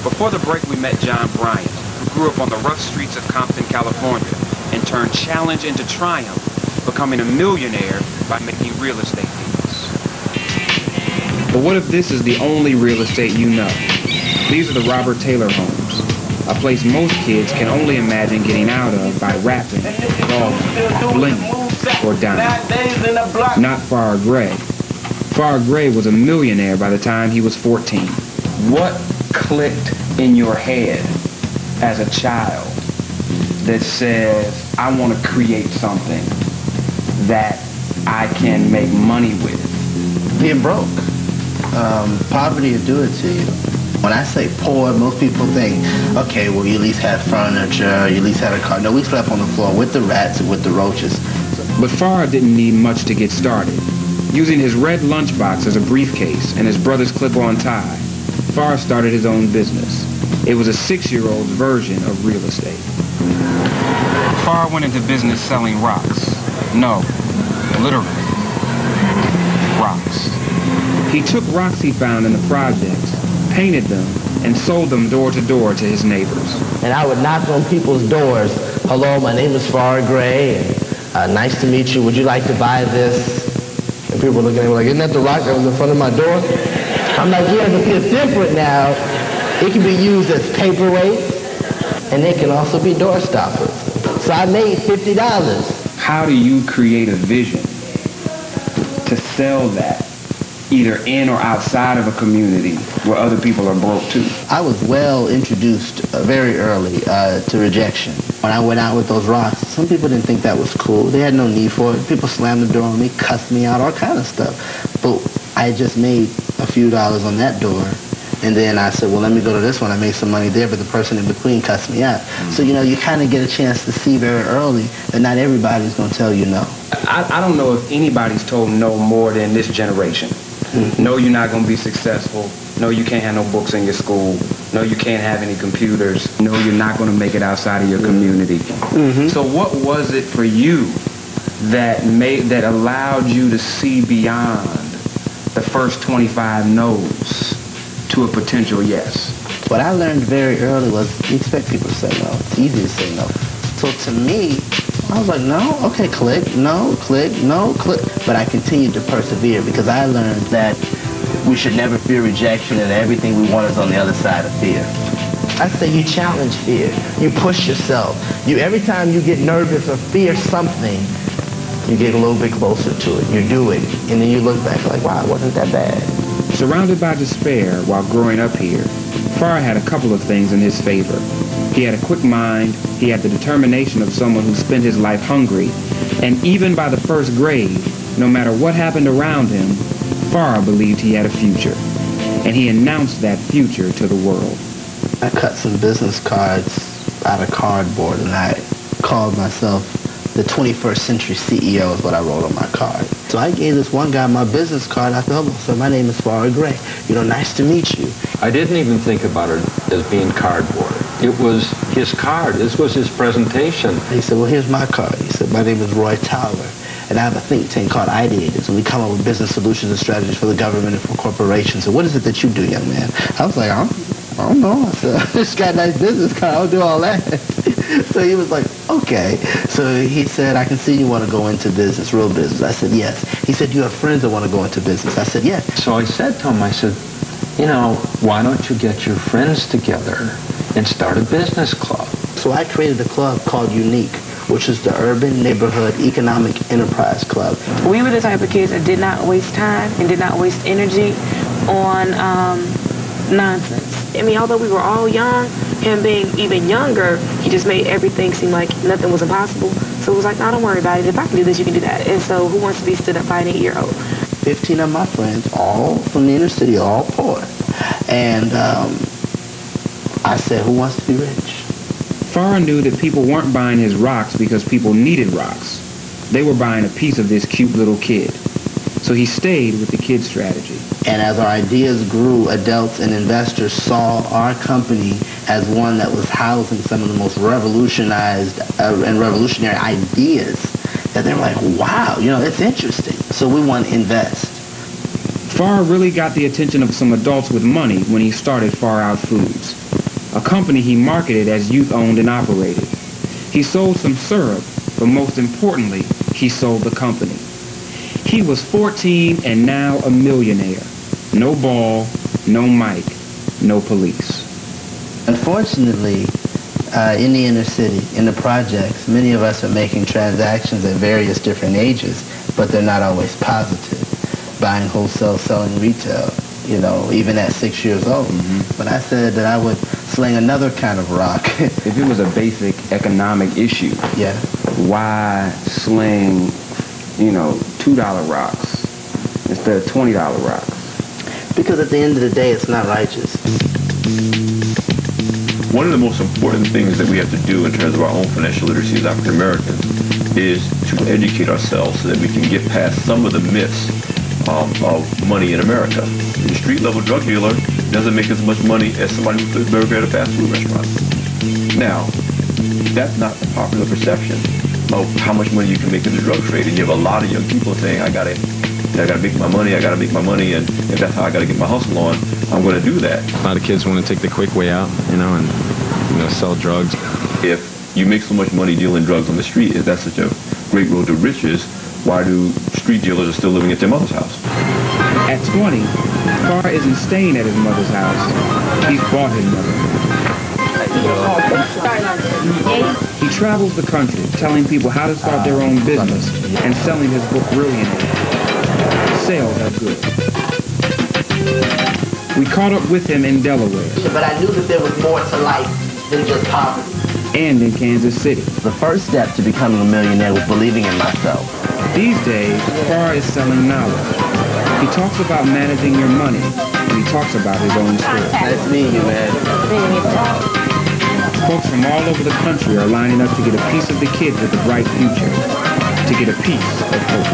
Before the break, we met John Bryant, who grew up on the rough streets of Compton, California, and turned challenge into triumph, becoming a millionaire by making real estate deals. But what if this is the only real estate you know? These are the Robert Taylor homes, a place most kids can only imagine getting out of by rapping, golfing, blinging, or dying. Not Farrah Gray. Farrah Gray was a millionaire by the time he was 14. What clicked in your head as a child that says, I want to create something that I can make money with? Being broke. Poverty will do it to you. When I say poor, most people think, okay, well, you at least had furniture, you at least had a car. No, we slept on the floor with the rats and with the roaches. But Farrah didn't need much to get started. Using his red lunchbox as a briefcase and his brother's clip-on tie, Farrah started his own business. It was a 6-year-old's version of real estate. Farrah went into business selling rocks. No, literally, rocks. He took rocks he found in the projects, painted them, and sold them door to door to his neighbors. And I would knock on people's doors. Hello, my name is Farrah Gray, and nice to meet you. Would you like to buy this? And people were looking at me like, isn't that the rock that was in front of my door? I'm like, yeah, but it's different now. It can be used as paperweights, and it can also be door stoppers. So I made $50. How do you create a vision to sell that, either in or outside of a community where other people are broke too? I was well introduced very early to rejection. When I went out with those rocks, some people didn't think that was cool. They had no need for it. People slammed the door on me, cussed me out, all kind of stuff. But I just made a few dollars on that door. And then I said, well, let me go to this one. I made some money there, but the person in between cussed me out. So, you know, you kind of get a chance to see very early that not everybody's going to tell you no. I don't know if anybody's told no more than this generation. No, you're not going to be successful. No, you can't have no books in your school. No, you can't have any computers. No, you're not going to make it outside of your community. So what was it for you that allowed you to see beyond the first 25 no's to a potential yes? What I learned very early was you expect people to say no. It's easy to say no. So to me, I was like, no, okay, click, no, click. But I continued to persevere because I learned that we should never fear rejection and everything we want is on the other side of fear. I say you challenge fear. You push yourself. Every time you get nervous or fear something, you get a little bit closer to it. You do it. And then you look back like, wow, it wasn't that bad. Surrounded by despair while growing up here, Farrah had a couple of things in his favor. He had a quick mind, he had the determination of someone who spent his life hungry, and even by the first grade, no matter what happened around him, Farrah believed he had a future, and he announced that future to the world. I cut some business cards out of cardboard, and I called myself the 21st Century CEO is what I wrote on my card. So I gave this one guy my business card. I thought, so my name is Farrah Gray. You know, nice to meet you. I didn't even think about it as being cardboard. It was his card. This was his presentation. He said, well, here's my card. He said, my name is Roy Towler, and I have a think tank called Ideators, and we come up with business solutions and strategies for the government and for corporations. So what is it that you do, young man? I was like, I don't know. I said, this got a nice business card. I don't do all that. So he was like, okay. So he said, I can see you want to go into business, real business. I said, yes. He said, you have friends that want to go into business. I said, yes. So I said to him, I said, you know, why don't you get your friends together and start a business club? So I created a club called Unique, which is the Urban Neighborhood Economic Enterprise Club. We were the type of kids that did not waste time and did not waste energy on nonsense. I mean, although we were all young, him being even younger, he just made everything seem like nothing was impossible. So it was like, no, don't worry about it. If I can do this, you can do that. And so who wants to be stood up by an 8-year-old? 15 of my friends, all from the inner city, all poor. And I said, who wants to be rich? Farrah knew that people weren't buying his rocks because people needed rocks. They were buying a piece of this cute little kid. So he stayed with the kid strategy. And as our ideas grew, adults and investors saw our company as one that was housing some of the most revolutionized and revolutionary ideas that they were like, wow, you know, it's interesting. So we want to invest. Farrah really got the attention of some adults with money when he started Far Out Foods, a company he marketed as youth-owned and operated. He sold some syrup, but most importantly, he sold the company. He was 14 and now a millionaire. No ball, no mic, no police. Unfortunately, in the inner city, in the projects, many of us are making transactions at various different ages, but they're not always positive. Buying wholesale, selling retail, you know, even at 6 years old. But I said that I would sling another kind of rock. If it was a basic economic issue, Yeah. why sling, you know, $2 rocks instead of $20 rocks? Because at the end of the day, it's not righteous. One of the most important things that we have to do in terms of our own financial literacy as African Americans is to educate ourselves so that we can get past some of the myths of money in America. The street-level drug dealer doesn't make as much money as somebody who puts burger at a fast food restaurant. Now, that's not the popular perception of how much money you can make in the drug trade. And you have a lot of young people saying, I gotta make my money, and if that's how I gotta get my hustle on, I'm gonna do that. A lot of kids want to take the quick way out, you know, and sell drugs. If you make so much money dealing drugs on the street, if that's such a great road to riches, why do street dealers are still living at their mother's house? At 20, Farrah isn't staying at his mother's house. He's bought his mother. He travels the country telling people how to start their own business and selling his book brilliantly. Sales are good. We caught up with him in Delaware. But I knew that there was more to life than just poverty. And in Kansas City. The first step to becoming a millionaire was believing in myself. These days, Farrah is selling knowledge. He talks about managing your money, and he talks about his own story. Nice meeting you, man. Folks from all over the country are lining up to get a piece of the kid with a bright future, to get a piece of hope.